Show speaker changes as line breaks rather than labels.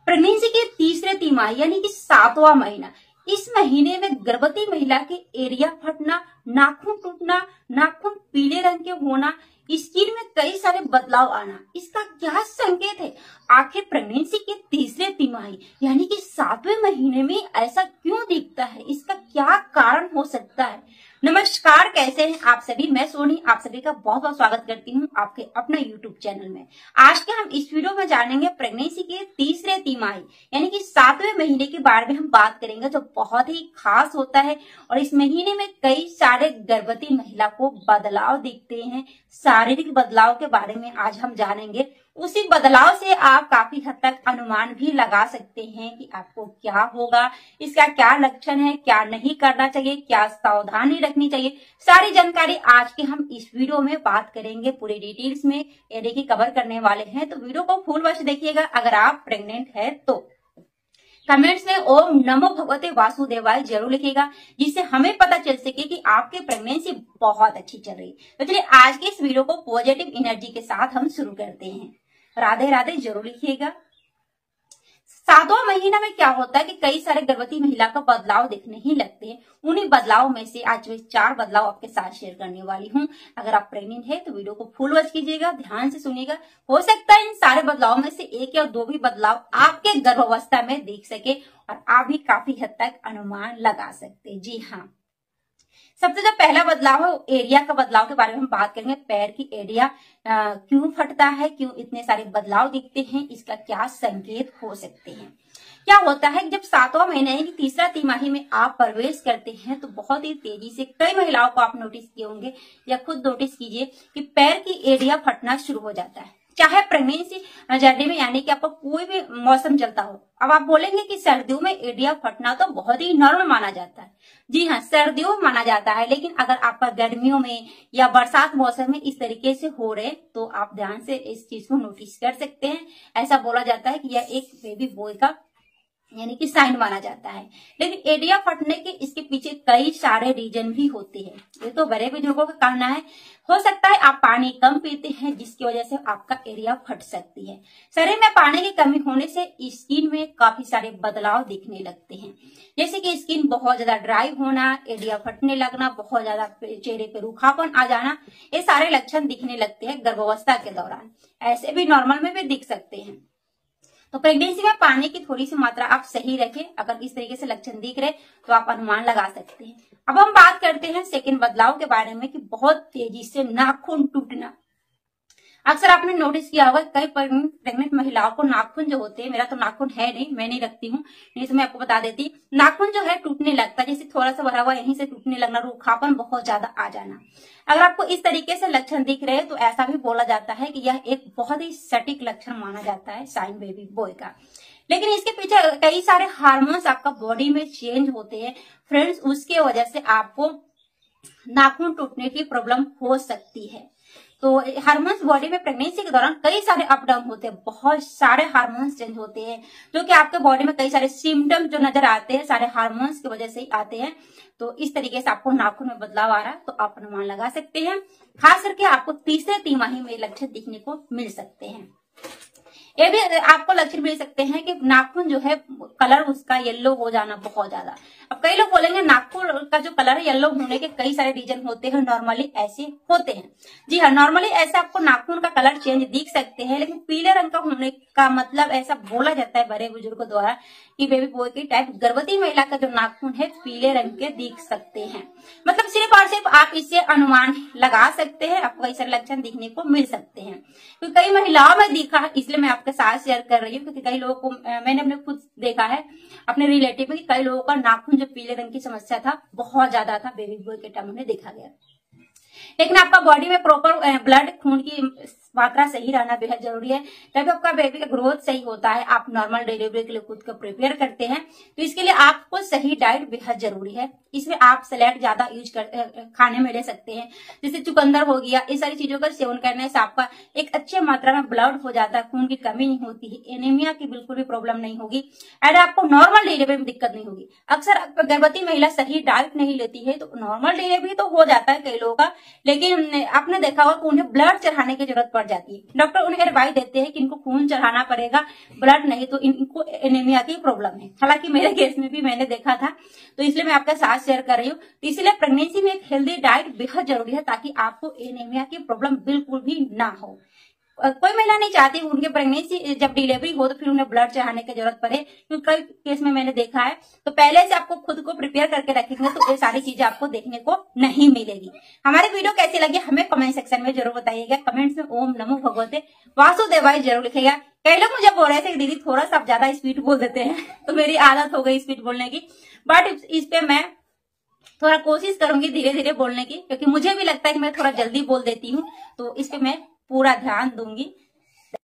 Pregnancy के तीसरे तिमाही यानी कि 7वां महीना, इस महीने में गर्भवती महिला के एरिया फटना, नाखून टूटना, नाखून पीले रंग के होना, स्किन में कई सारे बदलाव आना, इसका क्या संकेत है? आखिर प्रेगनेंसी के तीसरे तिमाही यानी कि 7वें महीने में ऐसा क्यों दिखता है? इसका क्या कारण हो सकता है? नमस्कार, कैसे हैं आप सभी? मैं सोनी आप सभी का बहुत बहुत स्वागत करती हूं आपके अपने YouTube चैनल में। आज के हम इस वीडियो में जानेंगे प्रेगनेंसी के तीसरे तिमाही यानी कि 7वें महीने के बारे में हम बात करेंगे, जो बहुत ही खास होता है और इस महीने में कई सारे गर्भवती महिला को बदलाव दिखते हैं। शारीरिक बदलाव के बारे में आज हम जानेंगे। उसी बदलाव से आप काफी हद तक अनुमान भी लगा सकते हैं कि आपको क्या होगा, इसका क्या लक्षण है, क्या नहीं करना चाहिए, क्या सावधानी रखनी चाहिए। सारी जानकारी आज के हम इस वीडियो में बात करेंगे, पूरी डिटेल्स में यानी कि कवर करने वाले हैं। तो वीडियो को फुल वॉच देखिएगा। अगर आप प्रेग्नेंट है तो कमेंट्स में ओम नमो भगवते वासुदेवाय जरूर लिखिएगा, जिससे हमें पता चल सके कि आपकी प्रेगनेंसी बहुत अच्छी चल रही है। तो चलिए आज के इस वीडियो को पॉजिटिव एनर्जी के साथ हम शुरू करते हैं। राधे राधे जरूर लिखिएगा। 7वां महीना में क्या होता है कि कई सारे गर्भवती महिला का बदलाव दिखने ही लगते हैं। उन्हीं बदलाव में से आज मैं 4 बदलाव आपके साथ शेयर करने वाली हूं। अगर आप प्रेग्नेंट है तो वीडियो को फुल वॉच कीजिएगा, ध्यान से सुनिएगा। हो सकता है इन सारे बदलाव में से 1 या 2 भी बदलाव आपके गर्भावस्था में दिख सके और आप भी काफी हद तक अनुमान लगा सकते। जी हाँ, सबसे जो पहला बदलाव है एरिया का बदलाव के बारे में हम बात करेंगे। पैर की एरिया क्यों फटता है, क्यों इतने सारे बदलाव दिखते हैं, इसका क्या संकेत हो सकते हैं? क्या होता है जब 7वां महीना यानी तीसरा तिमाही में आप प्रवेश करते हैं तो बहुत ही तेजी से कई महिलाओं को आप नोटिस किए होंगे या खुद नोटिस कीजिए कि पैर की एरिया फटना शुरू हो जाता है, चाहे प्रेगनेंसी जर्नी में यानी कि आपका कोई भी मौसम चलता हो। अब आप बोलेंगे कि सर्दियों में एरिया फटना तो बहुत ही नॉर्मल माना जाता है। जी हाँ, सर्दियों में माना जाता है, लेकिन अगर आपका गर्मियों में या बरसात मौसम में इस तरीके से हो रहे तो आप ध्यान से इस चीज को नोटिस कर सकते हैं। ऐसा बोला जाता है कि यह एक बेबी बॉय का यानी कि साइन माना जाता है। लेकिन एरिया फटने के इसके पीछे कई सारे रीजन भी होते हैं। ये तो बड़े बुजुर्गों का कहना है। हो सकता है आप पानी कम पीते हैं, जिसकी वजह से आपका एरिया फट सकती है। शरीर में पानी की कमी होने से स्किन में काफी सारे बदलाव दिखने लगते हैं, जैसे कि स्किन बहुत ज्यादा ड्राई होना, एरिया फटने लगना, बहुत ज्यादा चेहरे पे रूखापन आ जाना, ये सारे लक्षण दिखने लगते हैं गर्भावस्था के दौरान। ऐसे भी नॉर्मल में भी दिख सकते हैं। तो प्रेगनेंसी में पानी की थोड़ी सी मात्रा आप सही रखें। अगर इस तरीके से लक्षण दिख रहे तो आप अनुमान लगा सकते हैं। अब हम बात करते हैं सेकंड बदलाव के बारे में कि बहुत तेजी से नाखून टूटना। अक्सर आपने नोटिस किया होगा कई प्रेग्नेंट महिलाओं को नाखून जो होते हैं, मेरा तो नाखून है नहीं, मैं नहीं रखती हूँ, नहीं तो मैं आपको बता देती, नाखून जो है टूटने लगता है, जैसे थोड़ा सा भरा हुआ यहीं से टूटने लगना, रूखापन बहुत ज्यादा आ जाना। अगर आपको इस तरीके से लक्षण दिख रहे हैं तो ऐसा भी बोला जाता है कि यह एक बहुत ही सटीक लक्षण माना जाता है साइन बेबी बॉय का। लेकिन इसके पीछे कई सारे हार्मोन्स आपका बॉडी में चेंज होते हैं फ्रेंड्स, उसके वजह से आपको नाखून टूटने की प्रॉब्लम हो सकती है। तो हार्मोन्स बॉडी में प्रेगनेंसी के दौरान कई सारे अप डाउन होते हैं, बहुत सारे हार्मोन्स चेंज होते हैं, जो कि आपके बॉडी में कई सारे सिम्टम्स जो नजर आते हैं सारे हार्मोन्स की वजह से ही आते हैं। तो इस तरीके से आपको नाखून में बदलाव आ रहा है तो आप अनुमान लगा सकते हैं। खास करके आपको तीसरे तिमाही में लक्षण दिखने को मिल सकते हैं। ये भी आपको लक्षण मिल सकते हैं कि नाखून जो है कलर उसका येलो हो जाना बहुत ज्यादा। अब कई लोग बोलेंगे नाखून का जो कलर है येलो होने के कई सारे रीजन होते हैं, नॉर्मली ऐसे होते हैं। जी हाँ, नॉर्मली ऐसे आपको नाखून का कलर चेंज दिख सकते हैं, लेकिन पीले रंग का होने का मतलब ऐसा बोला जाता है बड़े बुजुर्गों द्वारा कि बेबी बॉय की टाइप गर्भवती महिला का जो नाखून है पीले रंग के दिख सकते हैं। मतलब सिर्फ और सिर्फ आप इससे अनुमान लगा सकते हैं, आपको कई सारे लक्षण दिखने को मिल सकते हैं। तो कई महिलाओं में दिखा, इसलिए मैं आपके साथ शेयर कर रही हूँ, क्योंकि कई लोगों को मैंने अपने खुद देखा है अपने रिलेटिव में कि कई लोगों का नाखून जो पीले रंग की समस्या था बहुत ज्यादा था, बेबी बॉय के टाइम में देखा गया। लेकिन आपका बॉडी में प्रॉपर ब्लड खून की मात्रा सही रहना बेहद जरूरी है, तभी आपका बेबी का ग्रोथ सही होता है। आप नॉर्मल डिलीवरी के लिए खुद को प्रिपेयर करते हैं, तो इसके लिए आपको सही डाइट बेहद जरूरी है। इसमें आप सलाद ज्यादा यूज खाने में ले सकते हैं, जैसे चुकंदर हो गया, इस सारी चीजों का सेवन करने से आपका एक अच्छे मात्रा में ब्लड हो जाता है, खून की कमी नहीं होती है, एनीमिया की बिल्कुल भी प्रॉब्लम नहीं होगी, एंड आपको नॉर्मल डिलीवरी में दिक्कत नहीं होगी। अक्सर गर्भवती महिला सही डाइट नहीं लेती है तो नॉर्मल डिलीवरी तो हो जाता है कई लोगों का, लेकिन आपने देखा होगा कि उन्हें ब्लड चढ़ाने की जरूरत पड़ती बढ़ जाती है। डॉक्टर उन्हें एडवाइस देते हैं कि इनको खून चढ़ाना पड़ेगा, ब्लड नहीं तो इनको एनीमिया की प्रॉब्लम है। हालांकि मेरे केस में भी मैंने देखा था, तो इसलिए मैं आपके साथ शेयर कर रही हूँ। तो इसलिए प्रेगनेंसी में एक हेल्दी डाइट बेहद जरूरी है, ताकि आपको एनीमिया की प्रॉब्लम बिल्कुल भी ना हो। कोई महिला नहीं चाहती उनके प्रेगनेंसी जब डिलीवरी हो तो फिर उन्हें ब्लड चढ़ाने की जरूरत पड़े, क्योंकि कई केस में मैंने देखा है। तो पहले से आपको खुद को प्रिपेयर करके रखेंगे तो ये सारी चीजें आपको देखने को नहीं मिलेगी। हमारी वीडियो कैसी लगी हमें कमेंट सेक्शन में जरूर बताइएगा। कमेंट्स में ओम नमो भगवते वासुदेवाय जरूर लिखेगा। कई लोग मुझे बोल रहे थे दीदी थोड़ा सा ज्यादा स्पीड बोल देते हैं, तो मेरी आदत हो गई स्पीड बोलने की, बट इस पे मैं थोड़ा कोशिश करूंगी धीरे धीरे बोलने की, क्योंकि मुझे भी लगता है कि मैं थोड़ा जल्दी बोल देती हूँ, तो इस पे मैं पूरा ध्यान दूंगी।